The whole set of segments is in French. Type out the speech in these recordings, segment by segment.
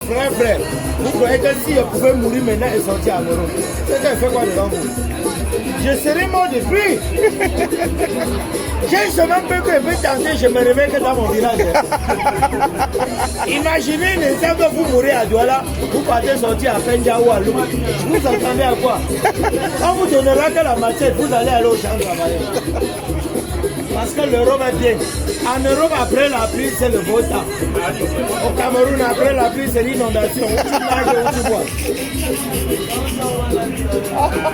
Frère, vous croyez que si je pouvais mourir maintenant et sortir en Europe, c'est qu'elle fait quoi devant vous? Je serais mort depuis. J'ai seulement peu que je peux tenter, je me réveille que dans mon village. Imaginez l'instant que vous mourrez à Douala, vous partez sortir à Penja ou à Lou. Vous attendez à quoi? Quand vous donnera que la machette, vous allez aller au champ travailler. Parce que l'Europe est bien. En Europe, après la pluie, c'est le beau temps. Au Cameroun, après la pluie, c'est l'inondation. Où tu nages et où tu bois.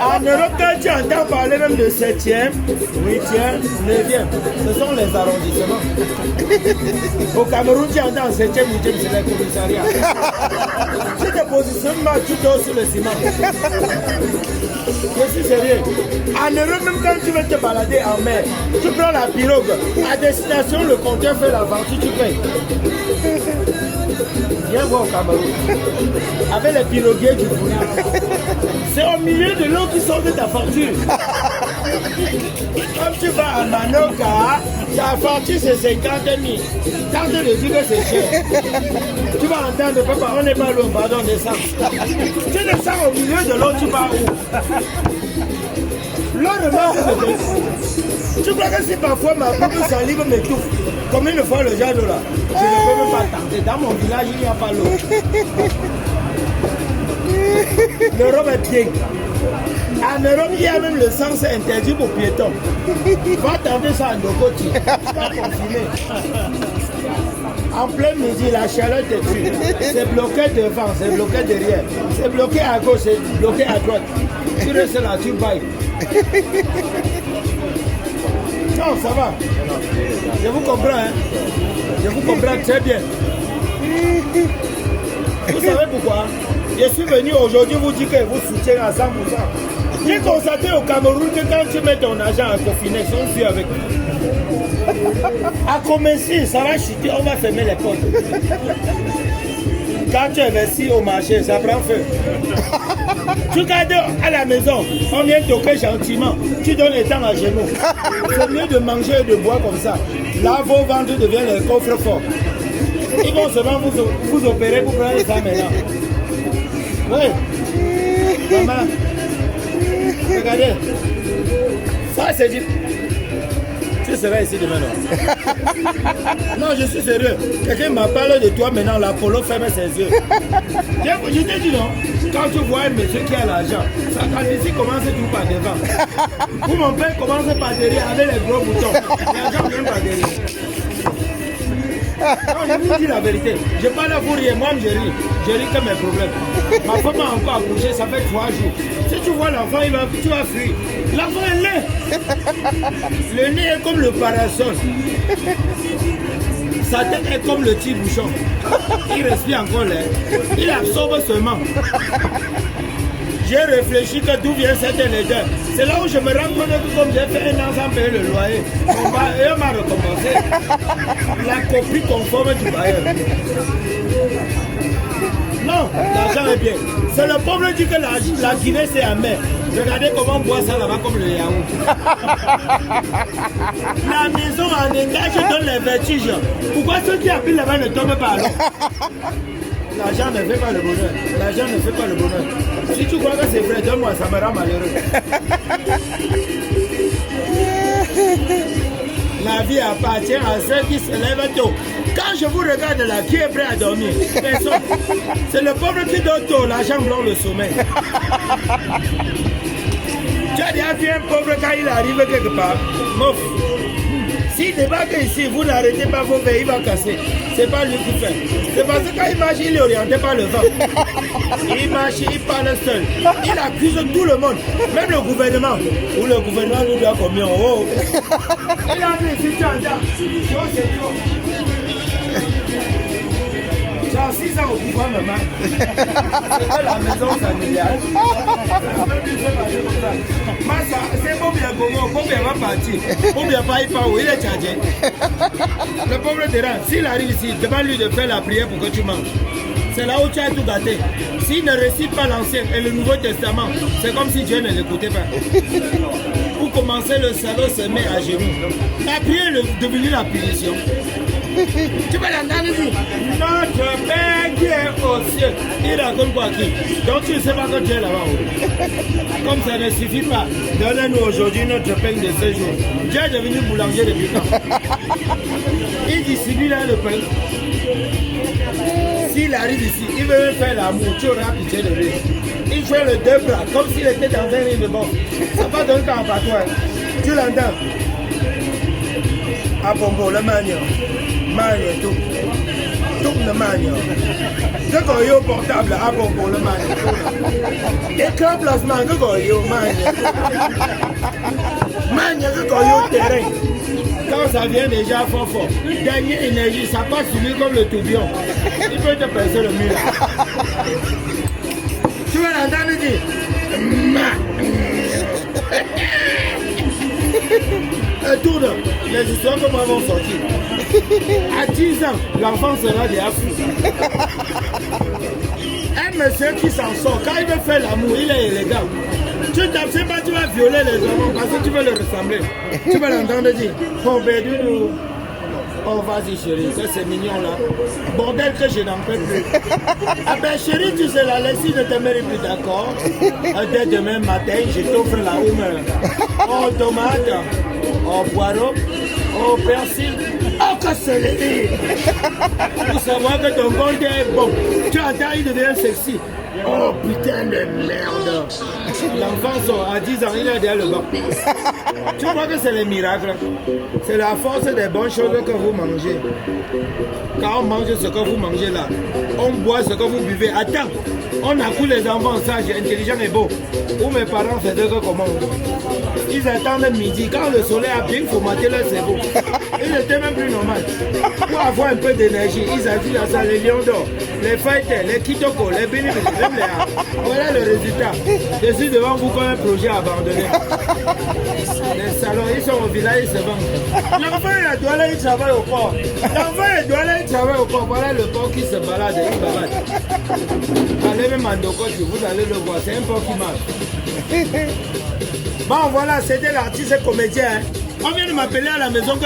En Europe, quand tu entends parler même de 7e, 8e, 9e, ce sont les arrondissements. Au Cameroun, tu entends 7e, 8e, c'est les commissariats. Tu te positionnes mal, tu dors sur le ciment. Je suis sérieux. En Europe, même quand tu veux te balader en mer, tu prends la pirogue. À destination, le compteur fait la vente, tu payes. Viens voir au Cameroun. Avec les piroguiers du Bouna. C'est au milieu de l'eau qui sort de ta facture. Comme tu vas à Manoka, ta facture c'est 50 000. Quand tu le dis que c'est cher, tu vas entendre, papa, on n'est pas loin, pardon, descend. Tu descends au milieu de l'eau, tu vas où? L'eau remarque le dessus. Tu crois que si parfois ma bouche salive m'étouffe, combien de fois le genre là, je ne peux même pas tenter. Dans mon village, il n'y a pas l'eau. L'Europe est bien. En Europe, il y a même le sens interdit pour piétons. Va tenter ça en Dokoti. Tu vas confiner. En plein midi, la chaleur te tue. C'est bloqué devant, c'est bloqué derrière. C'est bloqué à gauche, c'est bloqué à droite. Tu restes là, tu bailles. Non, ça va. Je vous comprends, hein. Je vous comprends très bien. Vous savez pourquoi? Je suis venu aujourd'hui vous dire que vous soutiennez à 100%. J'ai constaté au Cameroun que quand tu mets ton argent à Cofinex, on suit avec. À commencer, ça va chuter, on va fermer les portes. Quand tu investis au marché, ça prend feu. Tu regardes à la maison, on vient toquer gentiment, tu donnes les temps à genoux. C'est mieux de manger et de boire comme ça. Là, vos ventres deviennent les coffres forts. Ils vont seulement vous opérer pour prendre ça maintenant. Oui. Maman, regardez. Ça, c'est du... Tu seras ici demain, non? Non, je suis sérieux. Quelqu'un m'a parlé de toi maintenant, l'Apollo ferme ses yeux. Je t'ai dit non, quand tu vois un monsieur qui a l'argent, sa calvitie commence tout par devant. Pour mon père, commence par derrière avec les gros boutons. L'argent vient par derrière. Non, je vous dis la vérité. Je parle pour rien, moi je ris. Je ris que mes problèmes. Ma femme a encore accouché, ça fait 3 jours. Si tu vois l'enfant, tu vas fuir. L'enfant est laid. Le nez est comme le parasol. Sa tête est comme le petit bouchon. Il respire encore l'air. Il absorbe seulement. J'ai réfléchi que d'où vient cette laideur. C'est là où je me rends compte que comme j'ai fait un an sans payer le loyer, mon bailleur m'a recompensé. La copie conforme du bailleur. Non, l'argent est bien. C'est le pauvre qui dit que la Guinée c'est amer. Regardez comment on boit ça là-bas comme le yaourt. La maison en engage donne les vertiges. Pourquoi ceux qui habitent là-bas ne tombent pas alors? L'argent ne fait pas le bonheur. L'argent ne fait pas le bonheur. Si tu crois que c'est vrai, donne-moi, ça me rend malheureux. La vie appartient à ceux qui se lèvent tôt. Quand je vous regarde là, qui est prêt à dormir? Personne. C'est le pauvre qui dort tôt, l'argent blanc le sommeil. Tu as déjà vu un pauvre quand il arrive quelque part? Mouf. S'il débarque ici, vous n'arrêtez pas vos verres, il va casser. C'est pas lui qui fait. C'est parce que quand il marche, il est orienté par le vent. Il marche, il parle seul. Il accuse tout le monde, même le gouvernement. Ou le gouvernement nous doit combien? Oh. Il a dit, si tu entends, c'est trop. Tu as 6 ans au pouvoir, maman. C'est pas la maison familiale. C'est bon bien Congo, bon bien va partir. Bon bien pas, il part où il est chargé. Le pauvre terrain, s'il arrive ici, demande-lui de faire la prière pour que tu manges. C'est là où tu as tout gâté. S'il ne récite pas l'Ancien et le Nouveau Testament, c'est comme si Dieu ne l'écoutait pas. Pour commencer, le salaud se met à genoux. La prière est devenue la punition. Tu vas l'entendre dire, notre Père qui est aux cieux. monsieur, il raconte quoi qui? Donc tu ne sais pas que tu es là-bas. Comme ça ne suffit pas, donnez-nous aujourd'hui notre pain de séjour. Tu es devenu boulanger depuis quand? Il distribue là le pain. S'il arrive ici, il veut même faire l'amour, tu auras pitié de lui. Il fait le deux bras, comme s'il était dans un rive bon. Ça va donner qu'en patois. Tu l'entends? À Pombo, le magnon. Magnon, tout. Tout le magnon. Que quand il est au portable, à Pombo, le magnon. Écran placement, que quand il est au magnon. Magnon, que quand il est au terrain. Quand ça vient déjà fort fort, dernière énergie, ça passe sur lui comme le tourbillon. Il peut te percer le mur. Tu vas l'entendre dire tourne, les histoires comme elles vont sortir. À 10 ans, l'enfant sera déjà fou. Un monsieur qui s'en sort, quand il veut faire l'amour, il est élégant. Tu ne sais pas, tu vas violer les enfants parce que tu veux le ressembler. Tu vas l'entendre dire, oh bédou, oh vas-y chérie, que c'est mignon là. Bordel que je n'en peux plus. Ah ben chérie, tu sais la lessive ne te mérite plus, d'accord? Dès demain matin, je t'offre la humeur. Oh tomate, oh poireau, oh persil, oh que c'est les pour savoir que ton compte est bon. Tu attends, il devient sexy. Oh putain de merde. L'enfant sort à 10 ans, il est derrière le banc. Tu vois que c'est les miracles. C'est la force des bonnes choses que vous mangez. Quand on mange ce que vous mangez là, on boit ce que vous buvez. Attends, on accoule les enfants sages, intelligents et beaux. Où mes parents faisaient que comment? Ils attendent midi. Quand le soleil a bien formaté leur cerveau, ils n'étaient même plus normal. Pour avoir un peu d'énergie, ils agissent à ça, les lions d'or, les fighters, les kitoko, les bénéfices, même les A. Voilà le résultat. Je suis devant vous comme un projet abandonné. Les salons, ils sont au village, ils se vendent. L'enfant, il doit aller, il travaille au port. L'enfant, il doit aller, il travaille au port. Voilà le port qui se balade, il balade. Allez même en Dokoti, vous allez le voir, c'est un port qui marche. Bon, voilà, c'était l'artiste comédien. On vient de m'appeler à la maison.